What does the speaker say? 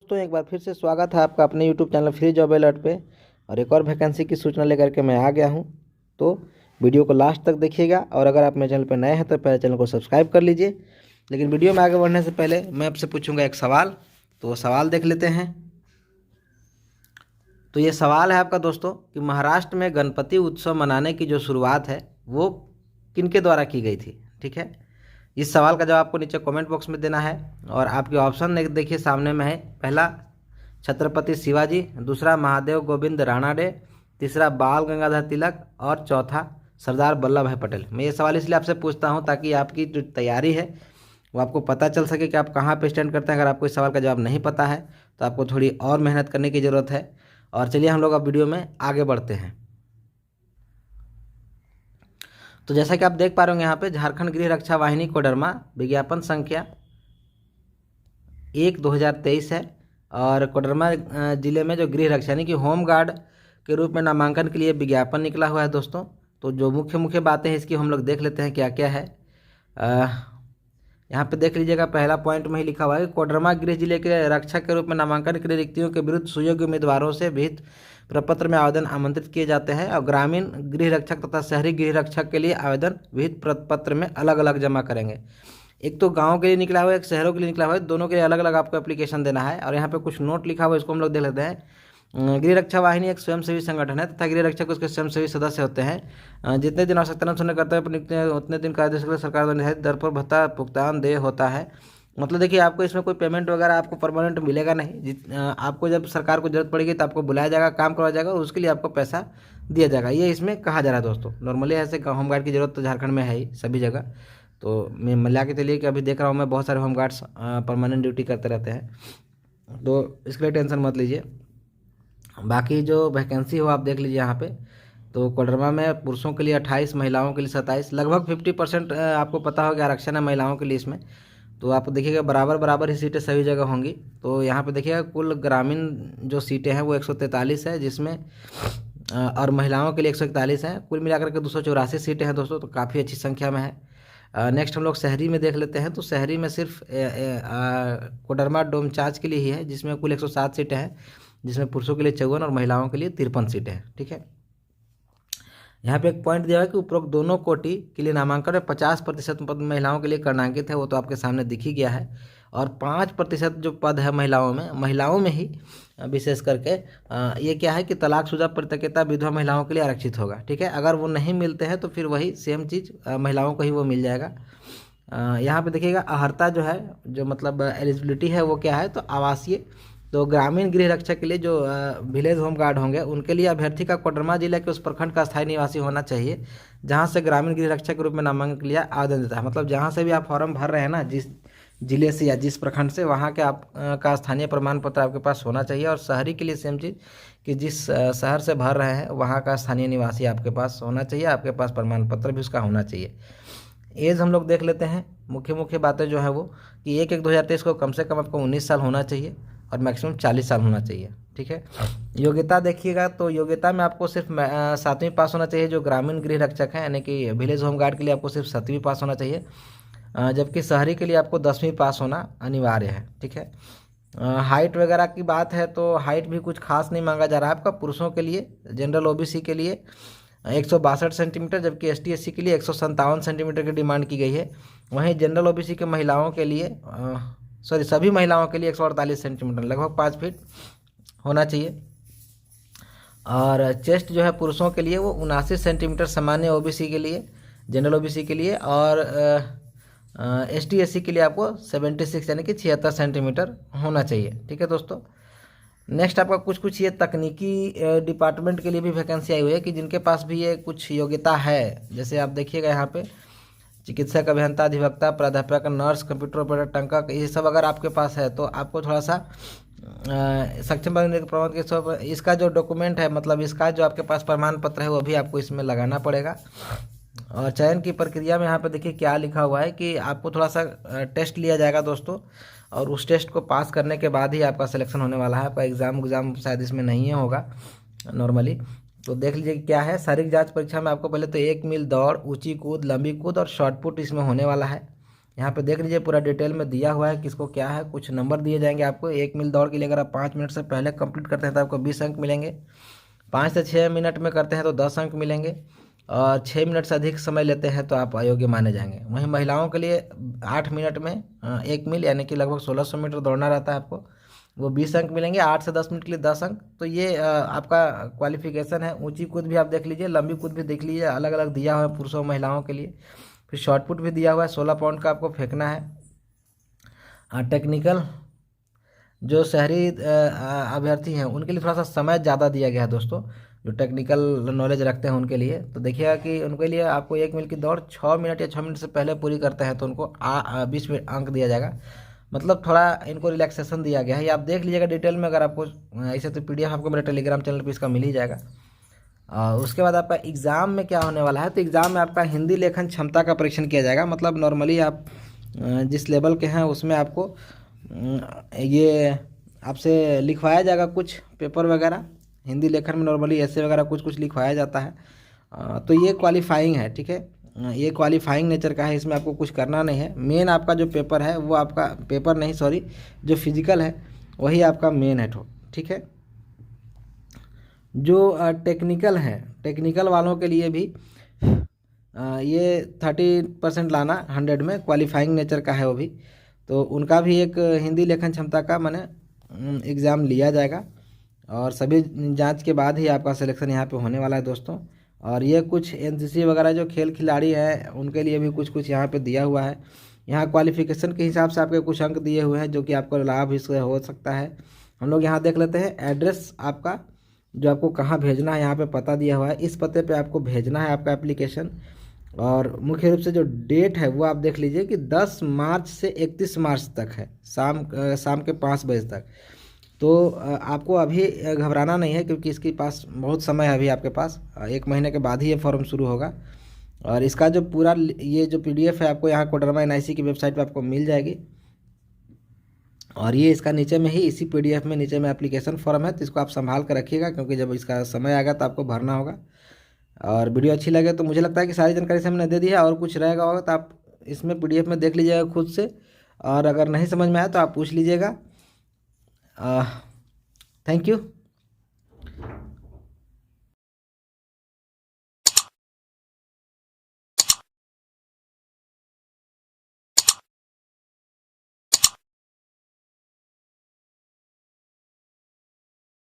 दोस्तों एक बार फिर से स्वागत है आपका अपने YouTube channel free job alert पे। और एक और वैकेंसी की सूचना लेकर के मैं आ गया हूं। तो वीडियो को लास्ट तक देखिएगा और अगर आप मेरे चैनल पर नए हैं तो पहले चैनल को सब्सक्राइब कर लीजिए। लेकिन वीडियो में आगे बढ़ने से पहले मैं आपसे पूछूंगा एक सवाल, तो सवाल देख लेते हैं। तो ये सवाल है आपका दोस्तों कि महाराष्ट्र में गणपति उत्सव मनाने की जो शुरुआत है वो किनके द्वारा की गई थी। ठीक है, इस सवाल का जवाब आपको नीचे कमेंट बॉक्स में देना है। और आपके ऑप्शन देखिए सामने में है। पहला छत्रपति शिवाजी, दूसरा महादेव गोविंद राणाडे, तीसरा बाल गंगाधर तिलक और चौथा सरदार वल्लभ भाई पटेल। मैं ये सवाल इसलिए आपसे पूछता हूँ ताकि आपकी जो तैयारी है वो आपको पता चल सके कि आप कहाँ पे स्टैंड करते हैं। अगर आपको इस सवाल का जवाब नहीं पता है तो आपको थोड़ी और मेहनत करने की ज़रूरत है। और चलिए हम लोग अब वीडियो में आगे बढ़ते हैं। तो जैसा कि आप देख पा रहे होंगे यहाँ पे झारखंड गृह रक्षा वाहिनी कोडरमा विज्ञापन संख्या 1/2023 है। और कोडरमा जिले में जो गृह रक्षा यानी कि होम गार्ड के रूप में नामांकन के लिए विज्ञापन निकला हुआ है दोस्तों। तो जो मुख्य मुख्य बातें हैं इसकी हम लोग देख लेते हैं क्या क्या है। यहाँ पे देख लीजिएगा, पहला पॉइंट में ही लिखा हुआ है कि कोडरमा गृह जिले के रक्षक के रूप में नामांकन के लिए रिक्तियों के विरुद्ध सुयोग्य उम्मीदवारों से विहित प्रपत्र में आवेदन आमंत्रित किए जाते हैं। और ग्रामीण गृह रक्षक तथा शहरी गृह रक्षक के लिए आवेदन विहित प्रपत्र में अलग अलग जमा करेंगे। एक तो गांव के लिए निकला हुआ है, एक शहरों के लिए निकला हुआ है, दोनों के लिए अलग अलग आपको एप्लीकेशन देना है। और यहाँ पे कुछ नोट लिखा हुआ है, इसको हम लोग देख लेते हैं। गृह रक्षा वाहिनी एक स्वयंसेवी संगठन है तथा गृह रक्षक उसके स्वयंसेवी सदस्य होते हैं। जितने दिन आवश्यकता अनुसार कर्तव्य उतने दिन कार्य के लिए सरकार द्वारा निर्धारित दर पर भत्ता भुगतान देय होता है। मतलब देखिए, आपको इसमें कोई पेमेंट वगैरह आपको परमानेंट मिलेगा नहीं। आपको जब सरकार को जरूरत पड़ेगी तो आपको बुलाया जाएगा, काम करवाया जाएगा और उसके लिए आपको पैसा दिया जाएगा। ये इसमें कहा जा रहा है दोस्तों। नॉर्मली ऐसे होमगार्ड की जरूरत तो झारखंड में है ही सभी जगह। तो मैं मिला के चलिए कि अभी देख रहा हूँ मैं बहुत सारे होमगार्ड्स परमानेंट ड्यूटी करते रहते हैं, तो इसके लिए टेंशन मत लीजिए। बाकी जो वैकेंसी हो आप देख लीजिए यहाँ पे। तो कोडरमा में पुरुषों के लिए 28, महिलाओं के लिए 27, लगभग 50% आपको पता होगा आरक्षण है महिलाओं के लिए इसमें। तो आप देखिएगा बराबर बराबर ही सीटें सभी जगह होंगी। तो यहाँ पे देखिएगा कुल ग्रामीण जो सीटें हैं वो 143 है, जिसमें और महिलाओं के लिए 141 है। कुल मिलाकर के 284 सीटें हैं दोस्तों, तो काफ़ी अच्छी संख्या में है। नेक्स्ट हम लोग शहरी में देख लेते हैं। तो शहरी में सिर्फ कोडरमा डोमचांच के लिए ही है, जिसमें कुल 107 सीटें हैं, जिसमें पुरुषों के लिए 54 और महिलाओं के लिए 53 सीटें हैं। ठीक है, यहाँ पे एक पॉइंट दिया है कि उपरोक्त दोनों कोटि के लिए नामांकन में 50% पद महिलाओं के लिए कर्णांकित है, वो तो आपके सामने दिख ही गया है। और 5% जो पद है महिलाओं में ही विशेष करके ये क्या है कि तलाकशुदा परित्यक्ता विधवा महिलाओं के लिए आरक्षित होगा। ठीक है, अगर वो नहीं मिलते हैं तो फिर वही सेम चीज़ महिलाओं को ही वो मिल जाएगा। यहाँ पे देखिएगा अहर्ता जो है, जो मतलब एलिजिबिलिटी है वो क्या है, तो आवासीय। तो ग्रामीण गृह रक्षक के लिए जो विलेज होम गार्ड होंगे उनके लिए अभ्यर्थी का कोडरमा जिले के उस प्रखंड का स्थायी निवासी होना चाहिए जहां से ग्रामीण गृह रक्षक के रूप में नामांकन के लिए आवेदन देता है। मतलब जहां से भी आप फॉर्म भर रहे हैं ना, जिस जिले से या जिस प्रखंड से, वहां के आप का स्थानीय प्रमाण पत्र आपके पास होना चाहिए। और शहरी के लिए सेम चीज़ कि जिस शहर से भर रहे हैं वहाँ का स्थानीय निवासी आपके पास होना चाहिए, आपके पास प्रमाण पत्र भी उसका होना चाहिए। एज हम लोग देख लेते हैं। मुख्य मुख्य बातें जो है वो कि 1/1/2023 को कम से कम आपको 19 साल होना चाहिए और मैक्सिमम 40 साल होना चाहिए। ठीक है, योग्यता देखिएगा तो योग्यता में आपको सिर्फ 7वीं पास होना चाहिए जो ग्रामीण गृह रक्षक हैं, यानी कि विलेज होम गार्ड के लिए आपको सिर्फ 7वीं पास होना चाहिए। जबकि शहरी के लिए आपको 10वीं पास होना अनिवार्य है। ठीक है, हाइट वगैरह की बात है तो हाइट भी कुछ खास नहीं मांगा जा रहा है आपका। पुरुषों के लिए जनरल ओबीसी के लिए 162 सेंटीमीटर, जबकि ST SC के लिए 157 सेंटीमीटर की डिमांड की गई है। वहीं जनरल ओबीसी के महिलाओं के लिए सभी महिलाओं के लिए 148 सेंटीमीटर, लगभग 5 फीट होना चाहिए। और चेस्ट जो है पुरुषों के लिए वो 79 सेंटीमीटर सामान्य ओबीसी के लिए, जनरल ओबीसी के लिए। और ST SC के लिए आपको 76 यानी कि 76 सेंटीमीटर होना चाहिए। ठीक है दोस्तों, नेक्स्ट आपका कुछ ये तकनीकी डिपार्टमेंट के लिए भी वैकेंसी आई हुई है कि जिनके पास भी ये कुछ योग्यता है। जैसे आप देखिएगा यहाँ पे चिकित्सक, अभियंता, अधिवक्ता, प्राध्यापक, नर्स, कंप्यूटर ऑपरेटर, टंकक, ये सब अगर आपके पास है तो आपको थोड़ा सा सक्षम बनने के प्रमाण के सब इसका जो डॉक्यूमेंट है, मतलब इसका जो आपके पास प्रमाण पत्र है वो भी आपको इसमें लगाना पड़ेगा। और चयन की प्रक्रिया में यहाँ पे देखिए क्या लिखा हुआ है कि आपको थोड़ा सा टेस्ट लिया जाएगा दोस्तों, और उस टेस्ट को पास करने के बाद ही आपका सिलेक्शन होने वाला है। आपका एग्ज़ाम शायद इसमें नहीं होगा नॉर्मली। तो देख लीजिए क्या है। शारीरिक जांच परीक्षा में आपको पहले तो 1 मील दौड़, ऊंची कूद, लंबी कूद और शॉर्ट पुट इसमें होने वाला है। यहाँ पे देख लीजिए पूरा डिटेल में दिया हुआ है किसको क्या है। कुछ नंबर दिए जाएंगे आपको। 1 मील दौड़ के लिए अगर आप 5 मिनट से पहले कंप्लीट करते हैं तो आपको 20 अंक मिलेंगे। 5 से 6 मिनट में करते हैं तो 10 अंक मिलेंगे। और 6 मिनट से अधिक समय लेते हैं तो आप अयोग्य माने जाएंगे। वहीं महिलाओं के लिए 8 मिनट में 1 मील यानी कि लगभग 1600 मीटर दौड़ना रहता है आपको, वो 20 अंक मिलेंगे। 8 से 10 मिनट के लिए 10 अंक। तो ये आपका क्वालिफिकेशन है। ऊंची कूद भी आप देख लीजिए, लंबी कूद भी देख लीजिए, अलग अलग दिया हुआ है पुरुषों और महिलाओं के लिए। फिर शॉर्टपुट भी दिया हुआ है, 16 पाउंड का आपको फेंकना है। टेक्निकल जो शहरी अभ्यर्थी हैं उनके लिए थोड़ा सा समय ज़्यादा दिया गया है दोस्तों, जो टेक्निकल नॉलेज रखते हैं उनके लिए। तो देखिएगा कि उनके लिए आपको 1 मील की दौड़ 6 मिनट या 6 मिनट से पहले पूरी करते हैं तो उनको 20 अंक दिया जाएगा। मतलब थोड़ा इनको रिलैक्सेशन दिया गया है। ये आप देख लीजिएगा डिटेल में। अगर आपको ऐसे तो PDF आपको मेरे टेलीग्राम चैनल पर इसका मिल ही जाएगा। उसके बाद आपका एग्ज़ाम में क्या होने वाला है, तो एग्ज़ाम में आपका हिंदी लेखन क्षमता का परीक्षण किया जाएगा। मतलब नॉर्मली आप जिस लेवल के हैं उसमें आपको ये आपसे लिखवाया जाएगा कुछ पेपर वगैरह। हिंदी लेखन में नॉर्मली ऐसे वगैरह कुछ कुछ लिखवाया जाता है। तो ये क्वालिफाइंग है, ठीक है। ये क्वालिफाइंग नेचर का है, इसमें आपको कुछ करना नहीं है। मेन आपका जो पेपर है वो आपका पेपर नहीं, सॉरी, जो फिजिकल है वही आपका मेन है, ठीक है। जो टेक्निकल है, टेक्निकल वालों के लिए भी ये 30% लाना 100 में, क्वालिफाइंग नेचर का है वो भी। तो उनका भी एक हिंदी लेखन क्षमता का माने एग्ज़ाम लिया जाएगा और सभी जांच के बाद ही आपका सिलेक्शन यहाँ पे होने वाला है दोस्तों। और ये कुछ NCC वगैरह जो खेल खिलाड़ी हैं उनके लिए भी कुछ कुछ यहाँ पे दिया हुआ है। यहाँ क्वालिफिकेशन के हिसाब से आपके कुछ अंक दिए हुए हैं जो कि आपको लाभ इससे हो सकता है। हम लोग यहाँ देख लेते हैं एड्रेस आपका, जो आपको कहाँ भेजना है यहाँ पे पता दिया हुआ है। इस पते पे आपको भेजना है आपका एप्लीकेशन। और मुख्य रूप से जो डेट है वो आप देख लीजिए कि 10 मार्च से 31 मार्च तक है, शाम के 5 बजे तक। तो आपको अभी घबराना नहीं है क्योंकि इसके पास बहुत समय है अभी आपके पास। 1 महीने के बाद ही ये फॉर्म शुरू होगा। और इसका जो पूरा ये जो PDF है आपको यहाँ कोडरमा NIC की वेबसाइट पर आपको मिल जाएगी। और ये इसका नीचे में ही इसी PDF में नीचे में एप्लीकेशन फॉर्म है, तो इसको आप संभाल कर रखिएगा क्योंकि जब इसका समय आएगा तो आपको भरना होगा। और वीडियो अच्छी लगे तो मुझे लगता है कि सारी जानकारी से हमने दे दी है। और कुछ रहेगा होगा तो आप इसमें PDF में देख लीजिएगा खुद से। और अगर नहीं समझ में आया तो आप पूछ लीजिएगा। Thank you.